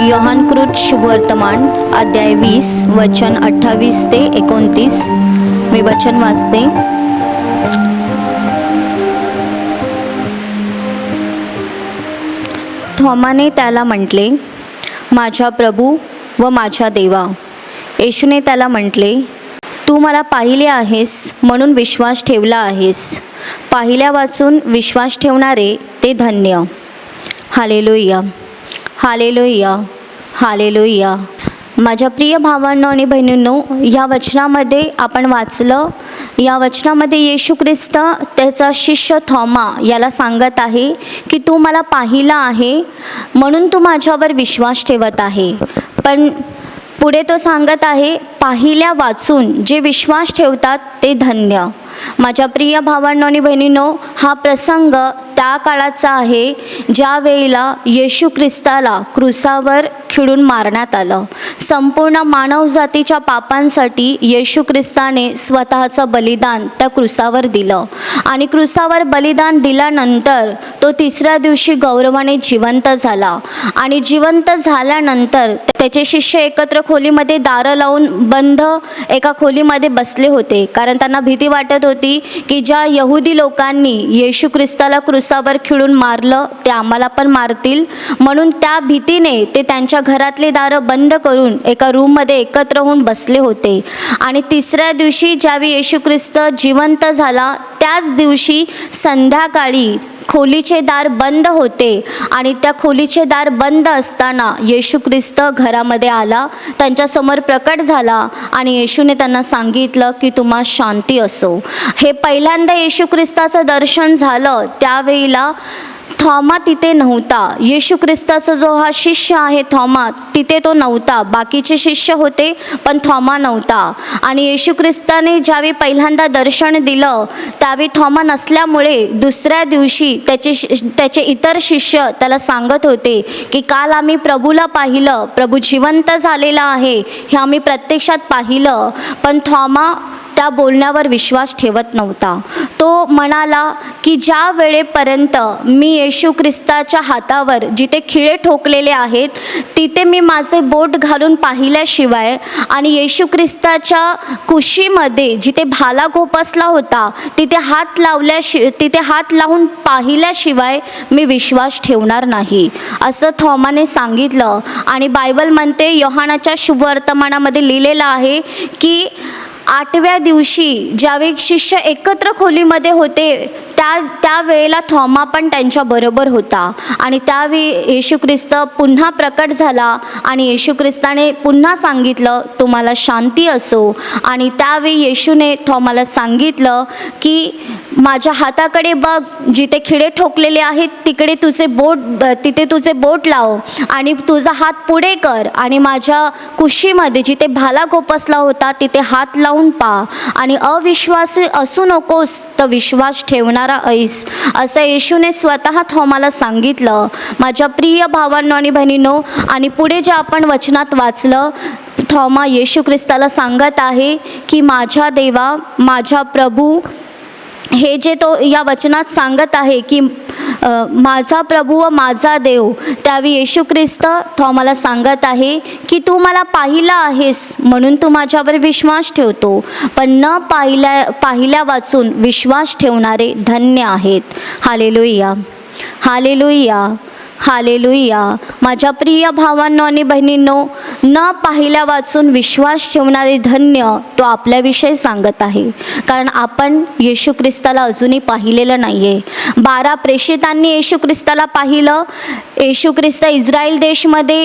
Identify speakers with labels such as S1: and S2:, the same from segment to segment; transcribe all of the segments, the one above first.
S1: योहानकृत शुभवर्तमान अध्याय 20 वचन 28 ते 29. मी वचन वाचते. थोमाने त्याला म्हटले, माझा प्रभू व माझा देवा. येशूने त्याला म्हटले, तू मला पाहिले आहेस म्हणून विश्वास ठेवला आहेस. पाहिल्या वाचून विश्वास ठेवणारे ते धन्य. Hallelujah, hallelujah, hallelujah. माझ्या प्रिय भावांनो आणि बहिणींनो, या वचनामध्ये आपण वाचलं, या वचनामध्ये येशू ख्रिस्त त्याचा शिष्य थोमा याला सांगत आहे की तू मला पाहिला आहे म्हणून तू माझ्यावर विश्वास ठेवत आहे. पण पुढे तो सांगत आहे, पाहिल्या वाचून जे विश्वास ठेवतात ते धन्य. माझ्या प्रिय भावांनो आणि बहिणींनो, हा प्रसंग त्या काळाचा आहे ज्या वेळेला येशू ख्रिस्ताला क्रूसावर खिळून मारण्यात आलं. संपूर्ण मानवजातीच्या पापांसाठी येशू ख्रिस्ताने स्वतःचं बलिदान त्या क्रूसावर दिलं आणि क्रूसावर बलिदान दिल्यानंतर तो तिसऱ्या दिवशी गौरवाने जिवंत झाला. आणि जिवंत झाल्यानंतर त्याचे शिष्य एकत्र खोलीमध्ये दारं लावून बंद एका खोलीमध्ये बसले होते, कारण त्यांना भीती वाटत होती की ज्या यहुदी लोकांनी येशू ख्रिस्ताला क्रूसावर खिळून मारलं ते आम्हाला पण मारतील, म्हणून त्या भीतीने ते त्यांच्या घरातले दारं बंद करून एका रूममध्ये एकत्र होऊन बसले होते. आणि तिसऱ्या दिवशी ज्यावेळी येशू ख्रिस्त जिवंत झाला त्याच दिवशी संध्याकाळी खोलीचे दार बंद होते आणि त्या खोलीचे दार बंद असताना येशू ख्रिस्त घरामध्ये आला, त्यांच्यासमोर प्रकट झाला आणि येशूने त्यांना सांगितलं की तुम्हा शांती असो. हे पहिल्यांदा येशू ख्रिस्ताचं दर्शन झालं. त्यावेळेला थोमा तिथे नव्हता. येशू ख्रिस्ताचा जो हा शिष्य आहे थोमा, तिथे तो नव्हता. बाकीचे शिष्य होते पण थोमा नव्हता. आणि येशू ख्रिस्ताने ज्यावेळी पहिल्यांदा दर्शन दिलं त्यावेळी थोमा नसल्यामुळे दुसऱ्या दिवशी त्याचे इतर शिष्य त्याला सांगत होते की काल आम्ही प्रभूला पाहिलं, प्रभू जिवंत झालेला आहे हे आम्ही प्रत्यक्षात पाहिलं. पण थोमा त्या बोलण्यावर विश्वास ठेवत नव्हता. तो म्हणाला की ज्या वेळेपर्यंत मी येशू ख्रिस्ताच्या हातावर जिथे खिळे ठोकलेले आहेत तिथे मी माझे बोट घालून पाहिल्याशिवाय आणि येशू ख्रिस्ताच्या कुशीमध्ये जिथे भाला गोपसला होता तिथे हात लावून पाहिल्याशिवाय मी विश्वास ठेवणार नाही, असं थोमाने सांगितलं. आणि बायबल म्हणते, योहानाच्या शुभवर्तमानामध्ये लिहिलेलं आहे की 8व्या दिवशी ज्यावेळी शिष्य एकत्र खोलीमध्ये होते त्या वेळेला थोमा पण त्यांच्याबरोबर होता. आणि त्यावेळी येशू ख्रिस्त पुन्हा प्रकट झाला आणि येशू ख्रिस्ताने पुन्हा सांगितलं तुम्हाला शांती असो. आणि त्यावेळी येशूने थोमाला सांगितलं की माझ्या हाताकडे बघ, जिथे खिळे ठोकलेले आहेत तिथे तुझे बोट लाव आणि तुझा हात पुढे कर आणि माझ्या कुशीमध्ये जिथे भाला गोपसला होता तिथे हात लावून पहा आणि अविश्वासी असू नकोस तर विश्वास ठेवणारा ऐस, असं येशूने स्वतः थोमाला सांगितलं. माझ्या प्रिय भावांनो आणि बहिणींनो, आणि पुढे जे आपण वचनात वाचलं, थोमा येशू ख्रिस्ताला सांगत आहे की माझा देवा, माझा प्रभू. हे जे तो या वचनात सांगत आहे की माझा प्रभू व माझा देव, त्यावेळी येशू ख्रिस्त थोमाला सांगत आहे की तू मला पाहिला आहेस म्हणून तू माझ्यावर विश्वास ठेवतो, पण न पाहिल्या वाचून विश्वास ठेवणारे धन्य आहेत. Hallelujah, hallelujah, hallelujah. माझ्या प्रिय भावांनो आणि बहिणींनो, न पाहिल्या वाचून विश्वास ठेवणारे धन्य तो आपल्याविषयी सांगत आहे, कारण आपण येशू ख्रिस्ताला अजूनही पाहिलेलं नाही आहे. 12 प्रेषितांनी येशू ख्रिस्ताला पाहिलं. येशू ख्रिस्त इस्रायल देशमध्ये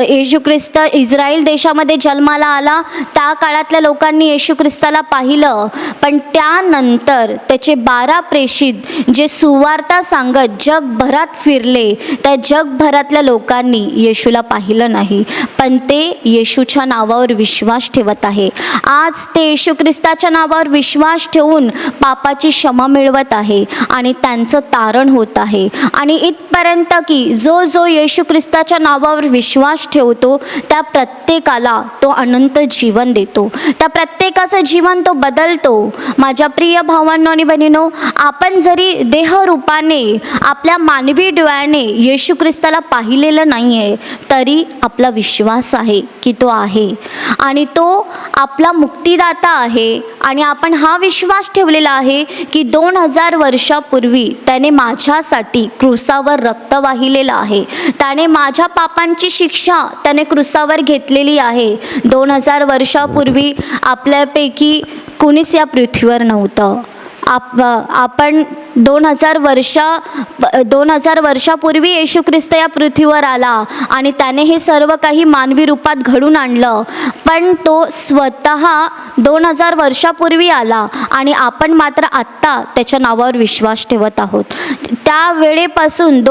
S1: येशू ख्रिस्त इस्रायल देशामध्ये जन्माला आला. त्या काळातल्या लोकांनी येशू ख्रिस्ताला पाहिलं, पण त्यानंतर त्याचे 12 प्रेषित जे सुवार्ता सांगत जगभरात फिरले, त्या जगभरातल्या लोकांनी येशूला पाहिलं नाही, पण ते येशूच्या नावावर विश्वास ठेवत आहे. आज ते येशू ख्रिस्ताच्या नावावर विश्वास ठेवून पापाची क्षमा मिळवत आहे आणि त्यांचं तारण होत आहे. आणि इथपर्यंत की जो येशू ख्रिस्ताच्या नावावर विश्वास ठेवतो त्या प्रत्येकाला तो अनंत जीवन देतो, त्या प्रत्येकाचं जीवन तो बदलतो. माझ्या प्रिय भावांनो आणि बहिणींनो, आपण जरी देहरूपाने आपल्या मानवी डोळ्याने येशू ख्रिस्ताला पाहिलेलं नाही आहे, तरी आपला विश्वास आहे की तो आहे आणि तो आपला मुक्तिदाता आहे. आणि आपण हा विश्वास ठेवलेला आहे की 2000 वर्षापूर्वी त्याने माझ्यासाठी क्रूसावर रक्त वाहिलेलं आहे. त्याने माझ्या पापांची शिक्षा त्याने क्रूसावर घेतलेली आहे. 2000 वर्षापूर्वी आपल्यापैकी कुणीच या पृथ्वीवर नव्हतं. आपण 2000 वर्षापूर्वी येशू ख्रिस्त या पृथ्वीवर आला आणि त्याने हे सर्व काही मानवी रूपात घडून आणलं. पण तो स्वतः 2000 वर्षापूर्वी आला आणि आपण मात्र आत्ता त्याच्या नावावर विश्वास ठेवत आहोत. त्या वेळेपासून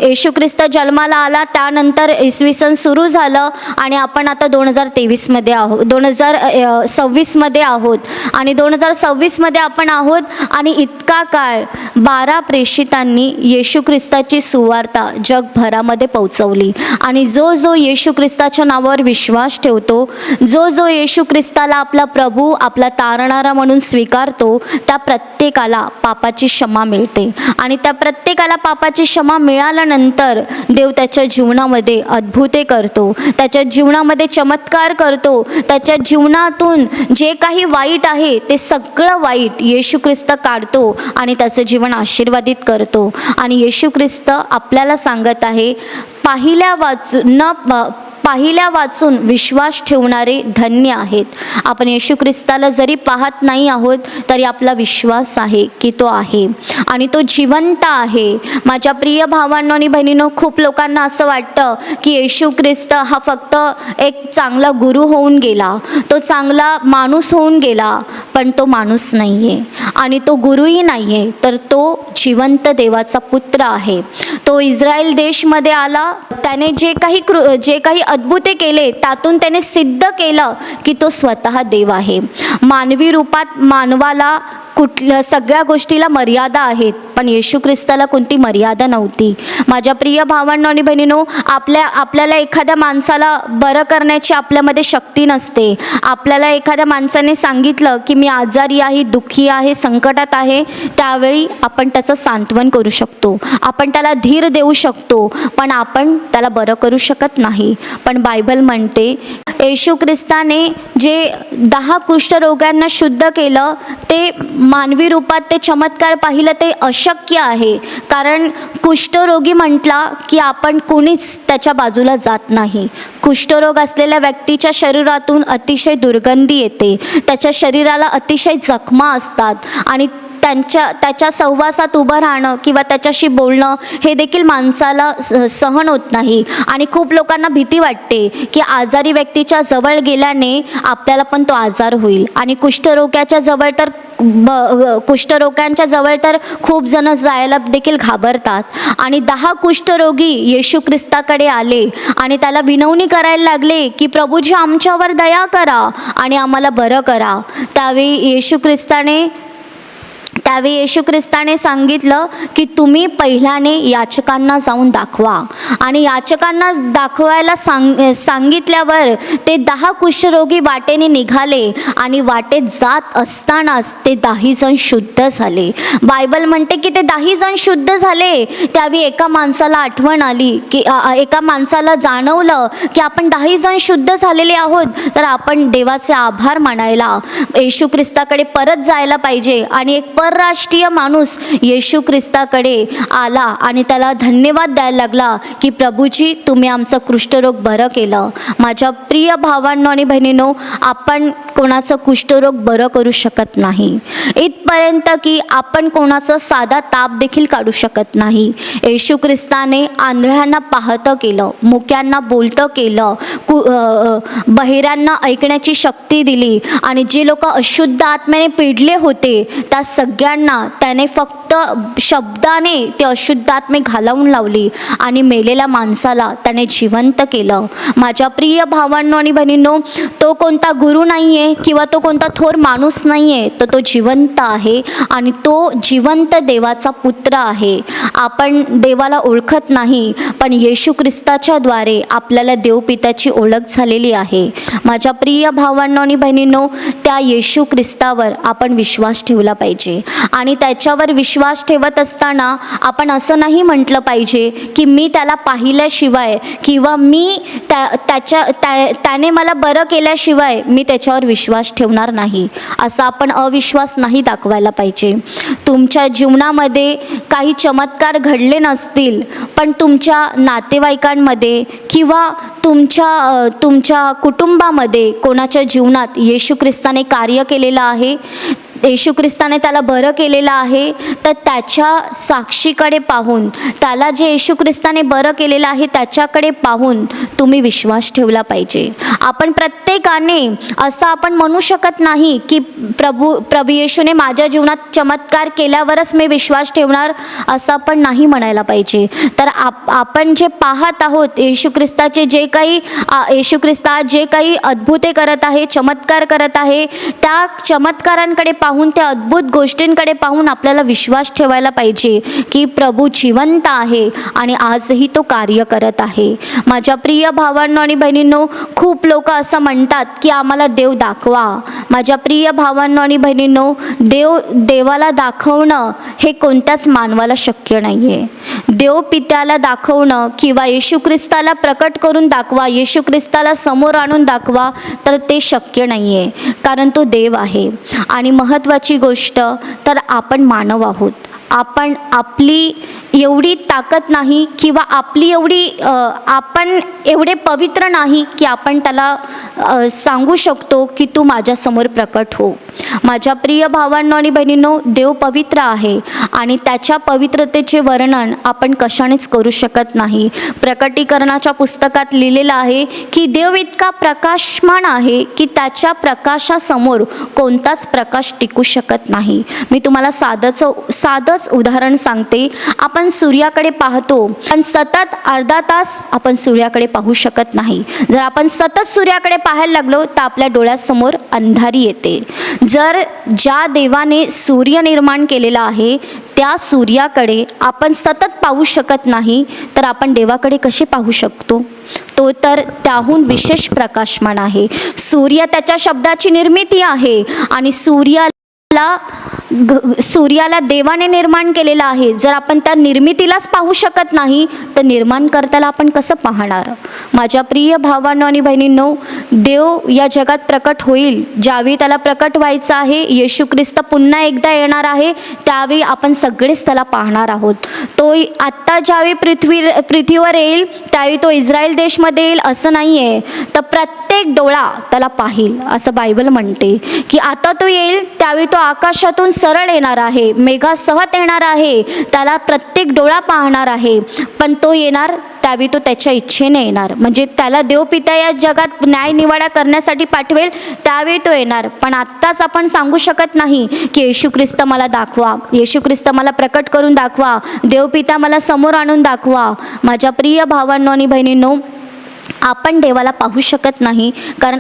S1: येशू ख्रिस्त जन्माला आला, त्यानंतर इसवी सन सुरू झालं आणि आपण आता 2023मध्ये आहोत, 2026मध्ये आहोत आणि 2026मध्ये आपण आहोत. आणि इतका काळ 12 प्रेषितांनी येशू ख्रिस्ताची सुवार्ता जगभरामध्ये पोहोचवली. आणि जो येशू ख्रिस्ताच्या नावावर विश्वास ठेवतो, जो येशू ख्रिस्ताला आपला प्रभू, आपला तारणारा म्हणून स्वीकारतो, त्या प्रत्येकाला पापाची क्षमा मिळते. आणि त्या प्रत्येकाला पापाची क्षमा मिळाल्यानंतर देव त्याच्या जीवनामध्ये अद्भुते करतो, त्याच्या जीवनामध्ये चमत्कार करतो. त्याच्या जीवनातून जे काही वाईट आहे ते सगळं वाईट येशू ख्रिस्त काढतो आणि त्याचं जीवन आशीर्वादित करतो. आणि येशू ख्रिस्त आपल्याला सांगत आहे, पाहिल्या वाचून विश्वास ठेवणारे धन्य आहेत. आपण येशू ख्रिस्ताला जरी पाहत नाही आहोत तरी आपला विश्वास आहे की तो आहे आणि तो जिवंत आहे. माझ्या प्रिय भावांनो आणि बहिणींनो, खूप लोकांना असं वाटतं की येशू ख्रिस्त हा फक्त एक चांगला गुरु होऊन गेला, तो चांगला माणूस होऊन गेला. पण तो माणूस नाही आहे आणि तो गुरुही नाही आहे, तर तो जिवंत देवाचा पुत्र आहे. तो इस्रायल देशमध्ये आला, त्याने जे काही अद्भुते केले त्यातून त्याने सिद्ध केलं की तो स्वतः देव आहे. मानवी रूपात मानवाला सगळ्या गोष्टीला मर्यादा आहेत, पण येशू ख्रिस्ताला कोणती मर्यादा नव्हती. माझ्या प्रिय भावांनो आणि बहिणींनो, आपल्याला एखाद्या माणसाला बरं करण्याची आपल्यामध्ये शक्ती नसते. आपल्याला एखाद्या माणसाने सांगितलं की मी आजारी आहे, दुःखी आहे, संकटात आहे, त्यावेळी आपण त्याचं सांत्वन करू शकतो, आपण त्याला धीर देऊ शकतो, पण आपण त्याला बरं करू शकत नाही. पण बायबल म्हणते येशू ख्रिस्ताने जे 10 कुष्ठरोग्यांना शुद्ध केलं, ते मानवी रूपात ते चमत्कार पाहिलं ते अशक्य आहे. कारण कुष्ठरोगी म्हटला की आपण कोणीच त्याच्या बाजूला जात नाही. कुष्ठरोग असलेल्या व्यक्तीच्या शरीरातून अतिशय दुर्गंधी येते, त्याच्या शरीराला अतिशय जखमा असतात आणि त्याच्या सहवासात उभं राहणं किंवा त्याच्याशी बोलणं हे देखील माणसाला सहन होत नाही. आणि खूप लोकांना भीती वाटते की आजारी व्यक्तीच्या जवळ गेल्याने आपल्याला पण तो आजार होईल. आणि कुष्ठरोग्यांच्या जवळ तर खूप जण जायला देखील घाबरतात. आणि 10 कुष्ठरोगी येशू ख्रिस्ताकडे आले आणि त्याला विनवणी करायला लागले की प्रभूजी आमच्यावर दया करा आणि आम्हाला बरं करा. त्यावेळी येशू ख्रिस्ताने सांगितलं की तुम्ही पहिल्याने याचकांना जाऊन दाखवा. आणि याचकांना दाखवायला सांगितल्यावर ते 10 कुष्ठरोगी वाटेने निघाले आणि वाटेत जात असतानाच ते 10 जण शुद्ध झाले. बायबल म्हणते की ते 10 जण शुद्ध झाले. त्यावेळी एका माणसाला आठवण आली की एका माणसाला जाणवलं की आपण 10 जण शुद्ध झालेले आहोत, तर आपण देवाचे आभार मानायला येशू ख्रिस्ताकडे परत जायला पाहिजे. आणि एक परराष्ट्रीय माणूस येशू ख्रिस्ताकडे आला आणि त्याला धन्यवाद द्यायला लागला की प्रभूजी तुम्ही आमचं कुष्ठरोग बरं केलं. माझ्या प्रिय भावांनो आणि बहिणींनो, आपण कोणाचं कुष्ठरोग बरं करू शकत नाही, इथपर्यंत की आपण कोणाचा साधा ताप देखील काढू शकत नाही. येशू ख्रिस्ताने आंधळ्यांना पाहतं केलं, मुक्यांना बोलतं केलं, बहिऱ्यांना ऐकण्याची शक्ती दिली आणि जे लोक अशुद्ध आत्म्याने पिडले होते त्या सगळ्यांना त्याने फक्त शब्दाने ते अशुद्ध आत्मे घालवून लावली आणि मेलेल्या माणसाला त्याने जिवंत केलं. माझ्या प्रिय भावांनो आणि बहिणींनो, तो कोणता गुरु नाही आहे किंवा तो कोणता थोर माणूस नाही आहे, तर तो जिवंत आहे आणि तो जिवंत देवाचा पुत्र आहे. आपण देवाला ओळखत नाही, पण येशू ख्रिस्ताच्या द्वारे आपल्याला देवपिताची ओळख झालेली आहे. माझ्या प्रिय भावांनो आणि बहिणींनो, त्या येशू ख्रिस्तावर आपण विश्वास ठेवला पाहिजे आणि त्याच्यावर विश्वास विश्वास ठेवत असताना आपण असं नाही म्हटलं पाहिजे की मी त्याला पाहिल्याशिवाय किंवा मी त्याने मला बरं केल्याशिवाय मी त्याच्यावर विश्वास ठेवणार नाही, असा आपण अविश्वास नाही दाखवायला पाहिजे. तुमच्या जीवनामध्ये काही चमत्कार घडले नसतील, पण तुमच्या नातेवाईकांमध्ये किंवा तुमच्या कुटुंबामध्ये कोणाच्या जीवनात येशू ख्रिस्ताने कार्य केलेलं आहे, येशू ख्रिस्ताने त्याला बरं केलेलं आहे, तर त्याच्या साक्षीकडे पाहून, त्याला जे येशू ख्रिस्ताने बरं केलेलं आहे त्याच्याकडे पाहून तुम्ही विश्वास ठेवला पाहिजे. आपण प्रत्येकाने असं आपण म्हणू शकत नाही की प्रभू येशूने माझ्या जीवनात चमत्कार केल्यावरच मी विश्वास ठेवणार, असं आपण नाही म्हणायला पाहिजे. तर आपण जे पाहत आहोत येशू ख्रिस्ताचे येशू ख्रिस्ता जे काही अद्भुते करत आहे, चमत्कार करत आहे, त्या चमत्कारांकडे पाहून, त्या अद्भुत गोष्टींकडे पाहून आपल्याला विश्वास ठेवायला पाहिजे की प्रभू जिवंत आहे आणि आजही तो कार्य करत आहे. माझ्या प्रिय भावांनो आणि बहिणींनो, खूप लोक असं म्हणतात की आम्हाला देव दाखवा. माझ्या प्रिय भावांनो आणि बहिणींनो, देवाला दाखवणं हे कोणत्याच मानवाला शक्य नाही आहे. देव पित्याला दाखवणं किंवा येशू ख्रिस्ताला प्रकट करून दाखवा, येशू ख्रिस्ताला समोर आणून दाखवा, तर ते शक्य नाही आहे, कारण तो देव आहे. आणि महत्त्वाची गोष्ट तर आपण मानव आहोत. आपली एवढी ताकद नाही किंवा आपण एवढे पवित्र नाही की आपण त्याला सांगू शकतो की तू माझ्यासमोर प्रकट हो. माझ्या प्रिय भावांनो आणि बहिणींनो, देव पवित्र आहे आणि त्याच्या पवित्रतेचे वर्णन आपण कशानेच करू शकत नाही. प्रकटीकरणाच्या पुस्तकात लिहिलेलं आहे की देव इतका प्रकाशमान आहे की त्याच्या प्रकाशासमोर कोणताच प्रकाश टिकू शकत नाही. मी तुम्हाला साधंच उदाहरण सांगते. आपण सूर्याकडे पाहतो, पण सतत अर्धा तास आपण सूर्याकडे पाहू शकत नाही. जर आपण सतत सूर्याकडे पाहायला लागलो तर आपल्या डोळ्यासमोर अंधारी येते. जर ज्या देवाने सूर्य निर्माण केलेला आहे त्या सूर्याकडे आपण सतत पाहू शकत नाही, तर आपण देवाकडे कसे पाहू शकतो? तो तर त्याहून विशेष प्रकाशमान आहे. सूर्य त्याच्या शब्दाची निर्मिती आहे आणि सूर्याला देवाने निर्माण केलेला आहे. जर आपण त्या निर्मितीलाच पाहू शकत नाही तर निर्माणकर्त्याला आपण कसं पाहणार? माझ्या प्रिय भावांनो आणि बहिणींनो, देव या जगात प्रकट होईल ज्यावेळी त्याला प्रकट व्हायचं आहे. येशू ख्रिस्त पुन्हा एकदा येणार आहे, त्यावेळी आपण सगळेच त्याला पाहणार आहोत. तो आत्ता ज्यावेळी पृथ्वीवर येईल त्यावेळी तो इस्रायल देशमध्ये येईल असं नाही आहे, तर प्रत्येक डोळा त्याला पाहिल असं बायबल म्हणते. की आता तो येईल त्यावेळी तो आकाशातून सरळ येणार आहे, मेघासहत येणार आहे, त्याला प्रत्येक डोळा पाहणार आहे. पण तो येणार त्यावेळी तो त्याच्या इच्छेने येणार, म्हणजे त्याला देवपिता या जगात न्याय निवाडा करण्यासाठी पाठवेल त्यावेळी तो येणार. पण आत्ताच आपण सांगू शकत नाही की येशू ख्रिस्त मला दाखवा, येशू ख्रिस्त मला प्रकट करून दाखवा, देवपिता मला समोर आणून दाखवा. माझ्या प्रिय भावांनो आणि बहिणींनो, आपण देवाला पाहू शकत नाही, कारण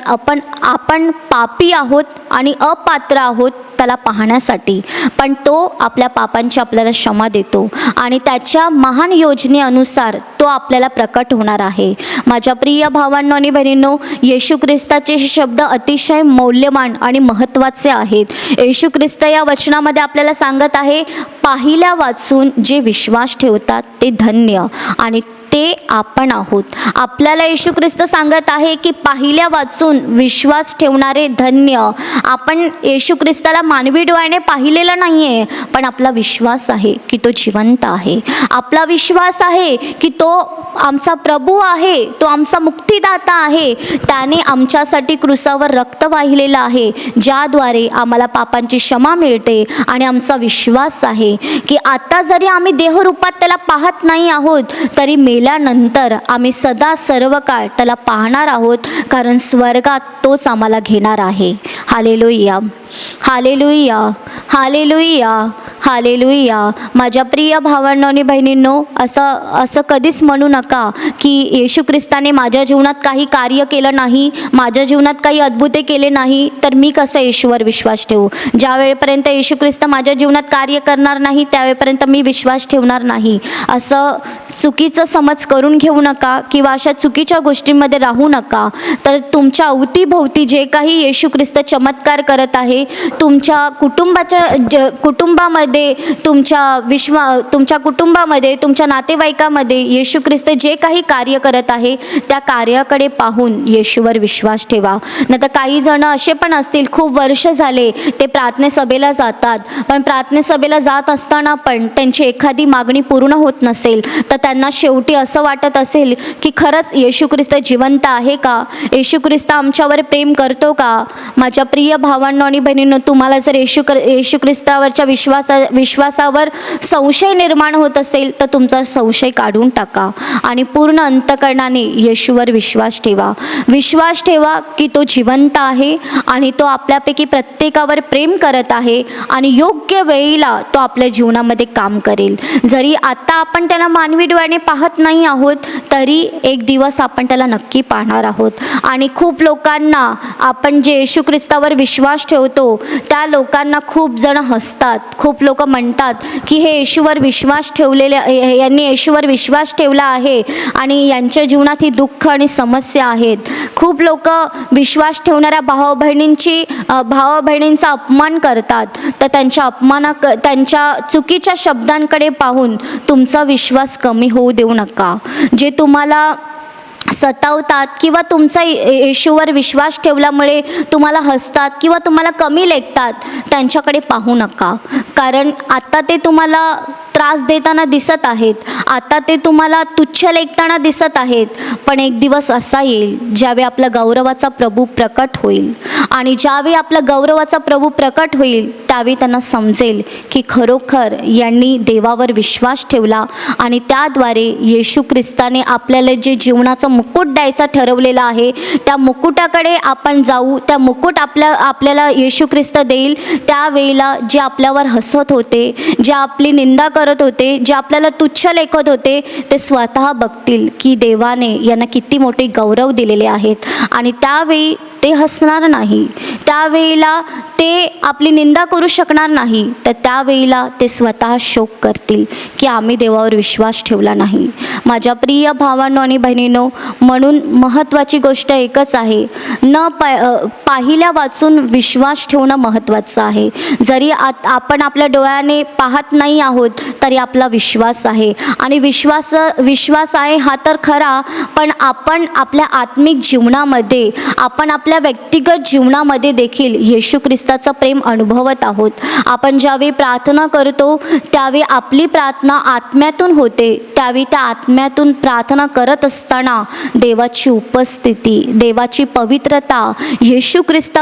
S1: आपण पापी आहोत आणि अपात्र आहोत त्याला पाहण्यासाठी. पण तो आपल्या पापांची आपल्याला क्षमा देतो आणि त्याच्या महान योजनेनुसार तो आपल्याला प्रकट होणार आहे. माझ्या प्रिय भावांनो आणि बहिणींनो, येशू ख्रिस्ताचे शब्द अतिशय मौल्यवान आणि महत्त्वाचे आहेत. येशू ख्रिस्त या वचनामध्ये आपल्याला सांगत आहे, पाहिल्या वाचून जे विश्वास ठेवतात ते धन्य, आणि ते आपण आहोत. आपल्याला येशू ख्रिस्त सांगत आहे की पाहिल्या वाचून विश्वास ठेवणारे धन्य. आपण येशू ख्रिस्ताला मानवी डोळ्याने पाहिलेलं नाही आहे, पण आपला विश्वास आहे की तो जिवंत आहे. आपला विश्वास आहे की तो आमचा प्रभू आहे, तो आमचा मुक्तिदाता आहे. त्याने आमच्यासाठी क्रूसावर रक्त वाहिलेलं आहे, ज्याद्वारे आम्हाला पापांची क्षमा मिळते. आणि आमचा विश्वास आहे की आता जरी आम्ही देहरूपात त्याला पाहत नाही आहोत, तरी मेल्यानंतर आम्ही सदा सर्व काळ त्याला पाहणार आहोत, कारण स्वर्गात तोच आम्हाला घेणार आहे. Hallelujah, hallelujah, hallelujah, hallelujah. माझ्या प्रिय भावांनो आणि बहिणींनो, असं कधीच म्हणू नका की येशू ख्रिस्ताने माझ्या जीवनात काही कार्य केलं नाही, माझ्या जीवनात काही अद्भुते केले नाही, तर मी कसं येशूवर विश्वास ठेवू? ज्या वेळेपर्यंत येशू ख्रिस्त माझ्या जीवनात कार्य करणार नाही त्यावेळेपर्यंत मी विश्वास ठेवणार नाही. असं चुकीचं समज करून घेऊ नका किंवा अशा चुकीच्या गोष्टींमध्ये राहू नका. तर तुमच्या अवतीभोवती जे काही येशू ख्रिस्त चमत्कार करत आहे तुमच्या कुटुंबामध्ये तुमच्या कुटुंबामध्ये, तुमच्या नातेवाईकामध्ये येशू ख्रिस्त जे काही कार्य करत आहे त्या कार्याकडे पाहून येशूवर विश्वास ठेवा. नाहीतर काही जण असे पण असतील, खूप वर्ष झाले ते प्रार्थनेसभेला जातात, पण प्रार्थनेसभेला जात असताना पण त्यांची एखादी मागणी पूर्ण होत नसेल तर त्यांना शेवटी असं वाटत असेल की खरंच येशू ख्रिस्त जिवंत आहे का, येशू ख्रिस्त आमच्यावर प्रेम करतो का. माझ्या प्रिय भावांनो आणि बहिणींनो, तुम्हाला जर येशू ख्रिस्तावरच्या विश्वासावर संशय निर्माण होत असेल तर तुमचा संशय काढून टाका आणि पूर्ण अंतःकरणाने येशूवर विश्वास ठेवा. विश्वास ठेवा की तो जिवंत आहे आणि तो आपल्यापैकी प्रत्येकावर प्रेम करत आहे आणि योग्य वेळेला तो आपल्या जीवनामध्ये काम करेल. जरी आता आपण त्याला मानवी डोळ्याने पाहत नाही आहोत तरी एक दिवस आपण त्याला नक्की पाहणार आहोत. आणि खूप लोकांना, आपण जे येशू ख्रिस्तावर विश्वास ठेवतो त्या लोकांना खूप जण हसतात. खूप लोक म्हणतात की हे येशूवर विश्वास यांनी येशूवर विश्वास ठेवला आहे आणि यांच्या जीवनात ही दुःख आणि समस्या आहेत. खूप लोक विश्वास ठेवणाऱ्या भावा-बहिणींचा अपमान करतात. तर त्यांच्या चुकीच्या शब्दांकडे पाहून तुमचा विश्वास कमी होऊ देऊ नका. जे तुम्हाला सतावतात किंवा तुमचा येशूवर विश्वास ठेवल्यामुळे तुम्हाला हसतात किंवा तुम्हाला कमी लेखतात, त्यांच्याकडे पाहू नका. कारण आता ते तुम्हाला त्रास देताना दिसत आहेत, आता ते तुम्हाला तुच्छ लेखताना दिसत आहेत, पण एक दिवस असा येईल ज्यावेळी आपला गौरवाचा प्रभू प्रकट होईल. आणि ज्यावेळी आपला गौरवाचा प्रभू प्रकट होईल त्यावेळी त्यांना समजेल की खरोखर यांनी देवावर विश्वास ठेवला आणि त्याद्वारे येशू ख्रिस्ताने आपल्याला जे जीवनाचं मुकुट द्यायचा ठरवलेला आहे त्या मुकुटाकडे आपण जाऊ. त्या मुकुट आपल्याला येशू ख्रिस्त देईल. त्यावेळेला जे आपल्यावर हसत होते, जे आपली निंदा करत होते, जे आपल्याला तुच्छ लेखत होते, ते स्वतः बघतील की देवाने यांना किती मोठे गौरव दिलेले आहेत आणि त्यावेळी ते हसणार नाही, त्यावेळेला ते आपली निंदा करू शकणार नाही, तर त्यावेळेला ते स्वतः शोक करतील की आम्ही देवावर विश्वास ठेवला नाही. माझ्या प्रिय भावांनो आणि बहिणींनो, म्हणून महत्त्वाची गोष्ट एकच आहे, पाहिल्या वाचून विश्वास ठेवणं महत्त्वाचं आहे. जरी आपण आपल्या डोळ्याने पाहत नाही आहोत तरी आपला विश्वास आहे आणि विश्वास आहे हा तर खरा, पण आपण आपल्या आत्मिक जीवनामध्ये, आपण आपल्या व्यक्तिगत जीवनामध्ये देखील येशू ख्रिस्ताचं प्रेम अनुभवत आहोत. आपण ज्यावेळी प्रार्थना करतो त्यावेळी आपली प्रार्थना आत्म्यातून होते, त्यावेळी त्या आत्म्यातून प्रार्थना करत असताना देवाची उपस्थिती, देवाची पवित्रता, येशू ख्रिस्त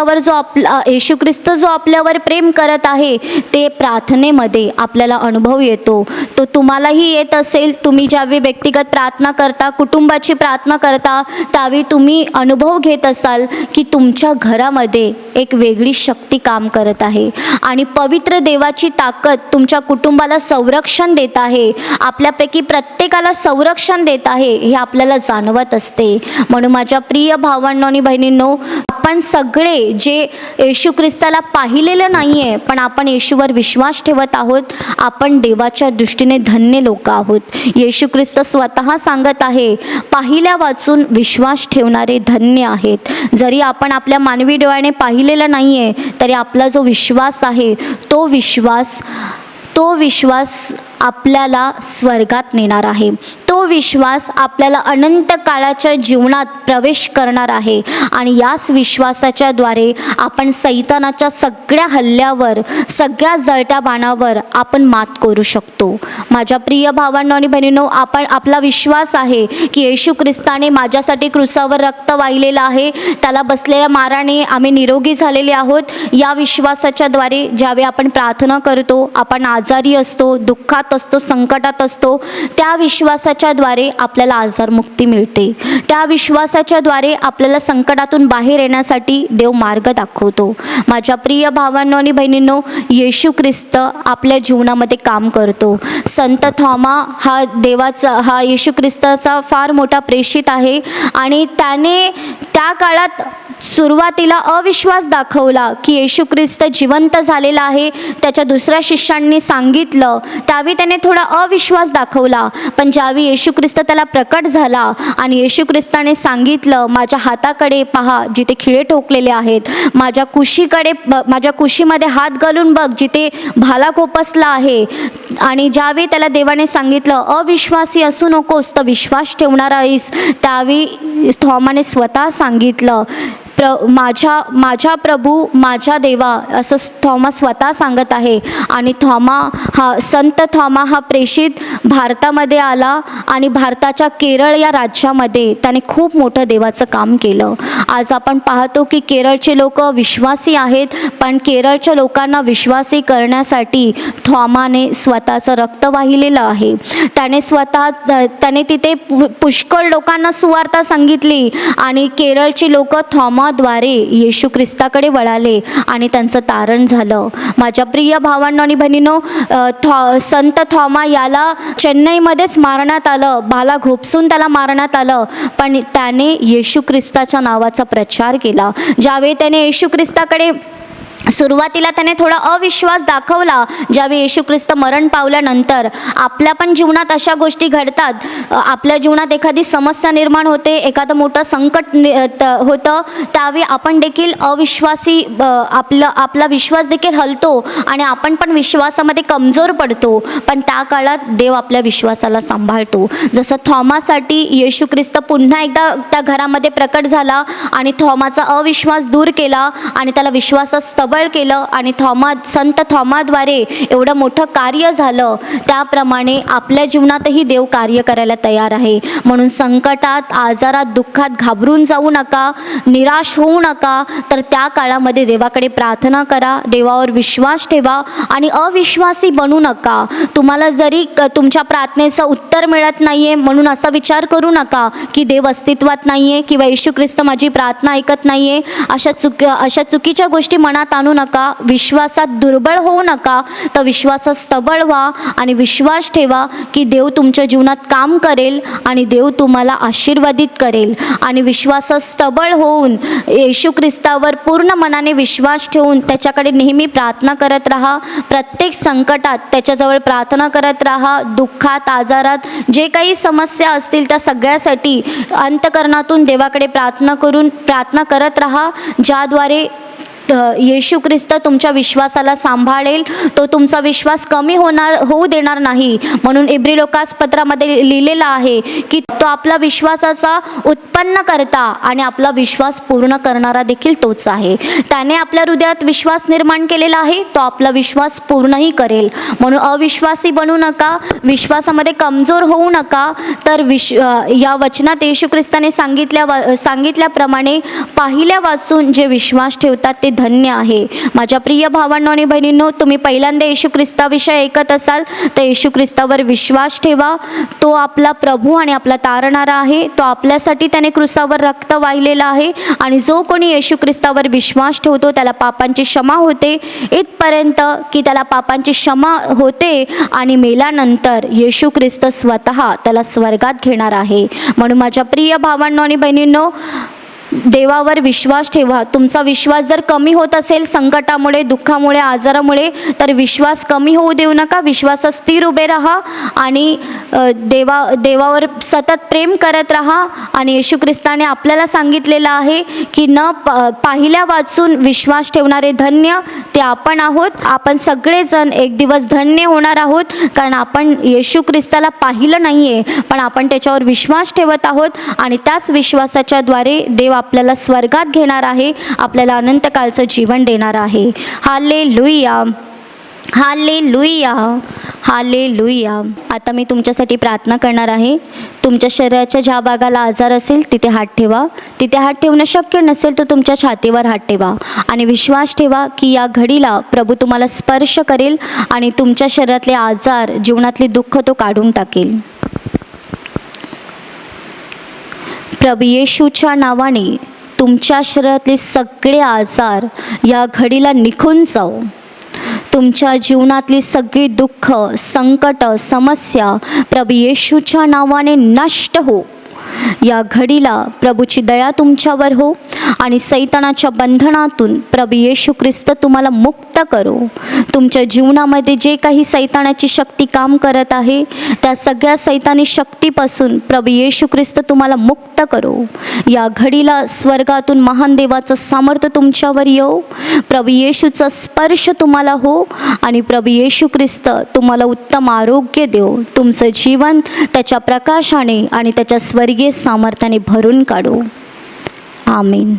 S1: जो आपल्यावर प्रेम करत आहे ते प्रार्थनेमध्ये आपल्याला अनुभव येतो. तो तुम्हालाही येत असेल. तुम्ही ज्यावेळी व्यक्तिगत प्रार्थना करता, कुटुंबाची प्रार्थना करता, त्यावेळी तुम्ही अनुभव घेत असाल की तुमच्या घरामध्ये एक वेगळी शक्ती काम करत आहे आणि पवित्र देवाची ताकद तुमच्या कुटुंबाला संरक्षण देत आहे, आपल्यापैकी प्रत्येकाला संरक्षण देत आहे, हे आपल्याला जाणवत असते. म्हणून माझ्या प्रिय भावांनो आणि बहिणींनो, आपण सगळे जे येशू ख्रिस्ताला पाहिलेलं नाही आहे पण आपण येशूवर विश्वास ठेवत आहोत, आपण देवाच्या दृष्टीने धन्य लोक आहोत. येशू ख्रिस्त स्वतः सांगत आहे, पाहिल्या वाचून विश्वास ठेवणारे धन्य आहेत. जरी आपण आपल्या मानवी डोळ्याने पाहिलेलं नाही आहे तरी आपला जो विश्वास आहे तो विश्वास आपल्याला स्वर्गात नेणार आहे. तो विश्वास आपल्याला अनंत काळाच्या जीवनात प्रवेश करणार आहे आणि याच विश्वासाच्या द्वारे आपण सैतानाच्या सगळ्या हल्ल्यावर, सगळ्या जळत्या बाणावर आपण मात करू शकतो. माझ्या प्रिय भावांनो आणि बहिणींनो, आपला विश्वास आहे की येशू ख्रिस्ताने माझ्यासाठी क्रूसावर रक्त वाहिलेलं आहे, त्याला बसलेल्या माराने आम्ही निरोगी झालेले आहोत. या विश्वासाच्या द्वारे ज्यावेळी आपण प्रार्थना करतो, आपण आजारी असतो, दुःखात असतो, संकटात असतो, त्या विश्वासाच्या द्वारे आपल्याला आजारमुक्ती मिळते. त्या विश्वासाच्या द्वारे आपल्याला संकटातून बाहेर येण्यासाठी देव मार्ग दाखवतो. माझ्या प्रिय भावांनो आणि बहिणींनो, येशू ख्रिस्त आपल्या जीवनामध्ये काम करतो. संत थॉमा हा येशू ख्रिस्ताचा फार मोठा प्रेषित आहे आणि त्याने त्या काळात सुरुवातीला अविश्वास दाखवला की येशू ख्रिस्त जिवंत झालेला आहे. त्याच्या दुसऱ्या शिष्यांनी सांगितलं, त्यावेळी ज्यावेळी त्याने थोडा अविश्वास दाखवला, पण ज्यावेळी येशू ख्रिस्त त्याला प्रकट झाला आणि येशू ख्रिस्ताने सांगितलं, माझ्या हाताकडे पहा जिथे खिळे ठोकलेले आहेत, माझ्या कुशीमध्ये हात घालून बघ जिथे भाला खोपसला आहे. आणि ज्यावेळी त्याला देवाने सांगितलं अविश्वासी असू नकोस तर विश्वास ठेवणार आहेस, त्यावेळी थॉमाने स्वतः सांगितलं माझा प्रभू माझा देवा, असं थॉमा स्वतः सांगत आहे. आणि संत थॉमा हा प्रेषित भारतामध्ये आला आणि भारताच्या केरळ या राज्यामध्ये त्याने खूप मोठं देवाचं काम केलं. आज आपण पाहतो की केरळचे लोक विश्वासी आहेत, पण केरळच्या लोकांना विश्वासी करण्यासाठी थॉमाने स्वतःचं रक्त वाहिलेलं आहे. त्याने तिथे पुष्कळ लोकांना सुवार्ता सांगितली आणि केरळची लोक थॉमाद्वारे येशू ख्रिस्ताकडे वळाले आणि त्यांचं तारण झालं. माझ्या प्रिय भावांनो आणि बहिणींनो, संत थॉमा याला चेन्नईमध्येच मारण्यात आलं, भाला घोपसून त्याला मारण्यात आलं, पण त्याने येशू ख्रिस्ताच्या नावाचा प्रचार केला. ज्यावेळी त्याने येशू ख्रिस्ताकडे सुरुवातीला त्याने थोडा अविश्वास दाखवला, ज्यावेळी येशू ख्रिस्त मरण पावल्यानंतर आपल्या पण जीवनात अशा गोष्टी घडतात. आपल्या जीवनात एखादी समस्या निर्माण होते, एखादं मोठं संकट होतं, त्यावेळी आपण देखील अविश्वासी आपला विश्वास देखील हलतो आणि आपण पण विश्वासामध्ये कमजोर पडतो. पण त्या काळात देव आपल्या विश्वासाला सांभाळतो. जसं थॉमासाठी येशू ख्रिस्त पुन्हा एकदा त्या घरामध्ये प्रकट झाला आणि थॉमाचा अविश्वास दूर केला आणि त्याला विश्वासात स्तबळ केलं आणि संत थॉमाद्वारे एवढं मोठं कार्य झालं. त्याप्रमाणे आपल्या जीवनातही देव कार्य करायला तयार आहे. म्हणून संकटात, आजारात, दुःखात घाबरून जाऊ नका, निराश होऊ नका, तर त्या काळामध्ये देवाकडे प्रार्थना करा, देवावर विश्वास ठेवा आणि अविश्वासी बनू नका. तुम्हाला जरी तुमच्या प्रार्थनेचं उत्तर मिळत नाहीये म्हणून असा विचार करू नका की देव अस्तित्वात नाहीये किंवा येशू ख्रिस्त माझी प्रार्थना ऐकत नाहीये. अशा चुकीच्या गोष्टी मनात आणू नका. विश्वासात दुर्बळ होऊ नका, तर विश्वासात सबळ व्हा आणि विश्वास ठेवा की देव तुमच्या जीवनात काम करेल आणि देव तुम्हाला आशीर्वादित करेल. आणि विश्वासात सबळ होऊन येशू ख्रिस्तावर पूर्ण मनाने विश्वास ठेवून त्याच्याकडे नेहमी प्रार्थना करत राहा. प्रत्येक संकटात त्याच्याजवळ प्रार्थना करत राहा. दुःखात, आजारात जे काही समस्या असतील त्या सगळ्यासाठी अंतःकरणातून देवाकडे प्रार्थना करत राहा, ज्याद्वारे येशू ख्रिस्त तुमच्या विश्वासाला सांभाळेल. तो तुमचा विश्वास कमी होऊ देणार नाही. म्हणून इब्री लोकासपत्रामध्ये लिहिलेलं आहे की तो आपला विश्वासाचा उत्पन्न करता आणि आपला विश्वास पूर्ण करणारा देखील तोच आहे. त्याने आपल्या हृदयात विश्वास निर्माण केलेला आहे, तो आपला विश्वास पूर्णही करेल. म्हणून अविश्वासी बनू नका, विश्वासामध्ये कमजोर होऊ नका. तर या वचनात येशू ख्रिस्ताने सांगितल्याप्रमाणे पहिल्या वाचून जे विश्वास ठेवतात ते धन्य आहे. माझ्या प्रिय भावांनो आणि बहिणींनो, तुम्ही पहिल्यांदा येशू ख्रिस्ताविषयी ऐकत असाल तर येशू ख्रिस्तावर विश्वास ठेवा. तो आपला प्रभू आणि आपला तारणारा आहे. तो आपल्यासाठी त्याने क्रूसावर रक्त वाहिलेला आहे आणि जो कोणी येशू ख्रिस्तावर विश्वास ठेवतो त्याला पापांची क्षमा होते, इथपर्यंत की त्याला पापांची क्षमा होते आणि मेल्यानंतर येशू ख्रिस्त स्वतः त्याला स्वर्गात घेणार आहे. म्हणून माझ्या प्रिय भावांनो आणि बहिणींनो, देवावर विश्वास ठेवा. तुमचा विश्वास जर कमी होत असेल संकटामुळे, दुःखामुळे, आजारामुळे, तर विश्वास कमी होऊ देऊ नका. विश्वासात स्थिर उभे राहा आणि देवावर सतत प्रेम करत राहा. आणि येशू ख्रिस्ताने आपल्याला सांगितलेलं आहे की पाहिल्या वाचून विश्वास ठेवणारे धन्य ते आपण आहोत. आपण सगळेजण एक दिवस धन्य होणार आहोत, कारण आपण येशू ख्रिस्ताला पाहिलं नाही आहे, पण आपण त्याच्यावर विश्वास ठेवत आहोत आणि त्याच विश्वासाच्या द्वारे देव आपल्याला स्वर्गात घेणार आहे, आपल्याला अनंतकालचं जीवन देणार आहे. Hallelujah, hallelujah, hallelujah. आता मी तुमच्यासाठी प्रार्थना करणार आहे. तुमच्या शरीराच्या ज्या भागाला आजार असेल तिथे हात ठेवा. तिथे हात ठेवणं शक्य नसेल तर तुमच्या छातीवर हात ठेवा आणि विश्वास ठेवा की या घडीला प्रभू तुम्हाला स्पर्श करेल आणि तुमच्या शरीरातले आजार, जीवनातले दुःख तो काढून टाकेल. प्रभू येशूच्या नावाने तुमच्या शरीरातले सगळे आजार या घडीला निघून जाओ. तुमच्या जीवनातली सगळी दुःख, संकट, समस्या प्रभू येशूच्या नावाने नष्ट हो. या घडीला प्रभूची दया तुमच्यावर हो आणि सैतानाच्या बंधनातून प्रभू येशू ख्रिस्त तुम्हाला मुक्त करो. तुमच्या जीवनामध्ये जे काही सैतानाची शक्ती काम करत आहे त्या सगळ्या सैतानी शक्तीपासून प्रभू येशू ख्रिस्त तुम्हाला मुक्त करो. या घडीला स्वर्गातून महान देवाचं सामर्थ्य तुमच्यावर येऊ, प्रभू येशूचा स्पर्श तुम्हाला हो आणि प्रभू येशू ख्रिस्त तुम्हाला उत्तम आरोग्य देव. तुमचं जीवन त्याच्या प्रकाशाने आणि त्याच्या स्वर्गीय सामर्थ्याने भरून काढो. आमीन.